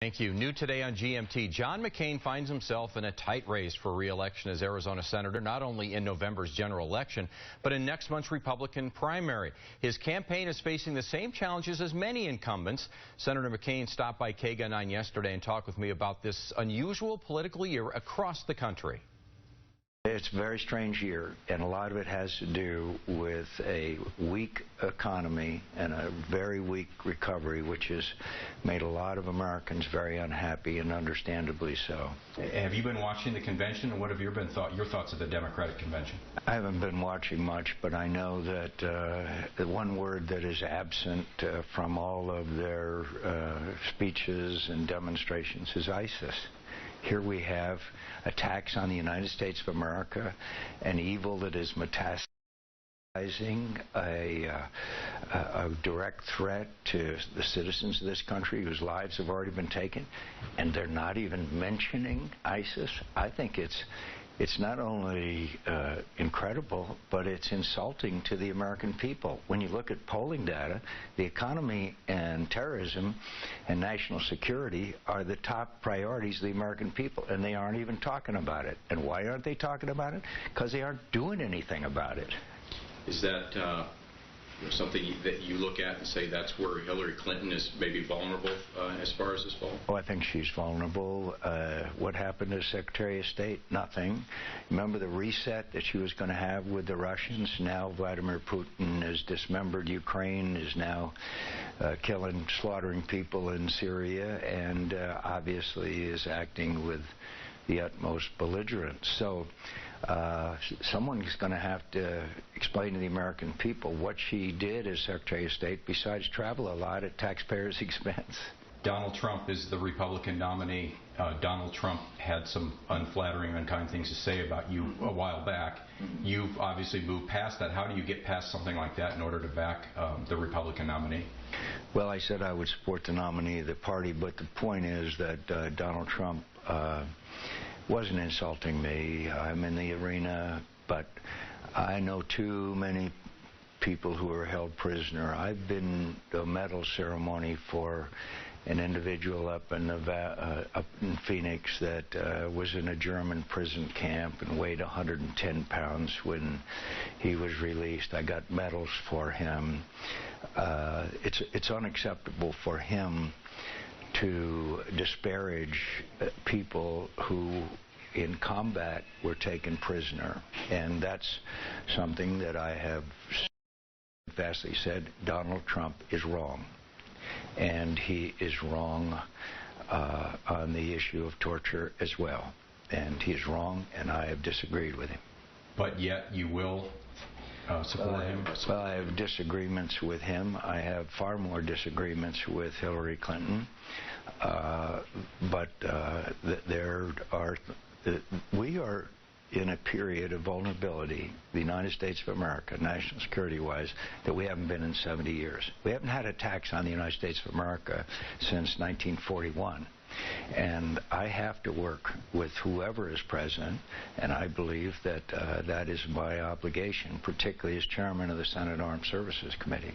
Thank you. New today on GMT, John McCain finds himself in a tight race for re-election as Arizona Senator, not only in November's general election, but in next month's Republican primary. His campaign is facing the same challenges as many incumbents. Senator McCain stopped by KGUN yesterday and talked with me about this unusual political year across the country. It's a very strange year, and a lot of it has to do with a weak economy and a very weak recovery, which has made a lot of Americans very unhappy, and understandably so. Have you been watching the convention, and what have your thoughts of the Democratic convention? I haven't been watching much, but I know that the one word that is absent from all of their speeches and demonstrations is ISIS. Here we have attacks on the United States of America, an evil that is metastasizing, a direct threat to the citizens of this country whose lives have already been taken, and they're not even mentioning ISIS. I think it's not only incredible, but it's insulting to the American people. When you look at polling data, the economy and terrorism and national security are the top priorities of the American people, and they aren't even talking about it. And why aren't they talking about it? Because they aren't doing anything about it. Is that something that you look at and say that's where Hillary Clinton is maybe vulnerable as far as this fall? Oh, I think she's vulnerable. What happened to Secretary of State? Nothing. Remember the reset that she was going to have with the Russians? Now Vladimir Putin has dismembered Ukraine, is now slaughtering people in Syria, and obviously is acting with the utmost belligerence. So someone's going to have to explain to the American people what she did as Secretary of State besides travel a lot at taxpayers' expense. Donald Trump is the Republican nominee. Donald Trump had some unflattering, unkind things to say about you a while back. You've obviously moved past that. How do you get past something like that in order to back the Republican nominee? Well, I said I would support the nominee of the party, but the point is that Donald Trump wasn't insulting me. I'm in the arena, but I know too many people who are held prisoner. I've been to a medal ceremony for an individual up in Phoenix that was in a German prison camp and weighed 110 pounds when he was released. I got medals for him. It's unacceptable for him to disparage people who in combat were taken prisoner, and that's something that I have vastly said. Donald Trump is wrong, and he is wrong on the issue of torture as well, and he is wrong, and I have disagreed with him. But yet you will support him? Well, I have disagreements with him. I have far more disagreements with Hillary Clinton, but we are in a period of vulnerability, the United States of America, national security-wise, that we haven't been in 70 years. We haven't had attacks on the United States of America since 1941. And I have to work with whoever is president, and I believe that that is my obligation, particularly as chairman of the Senate Armed Services Committee.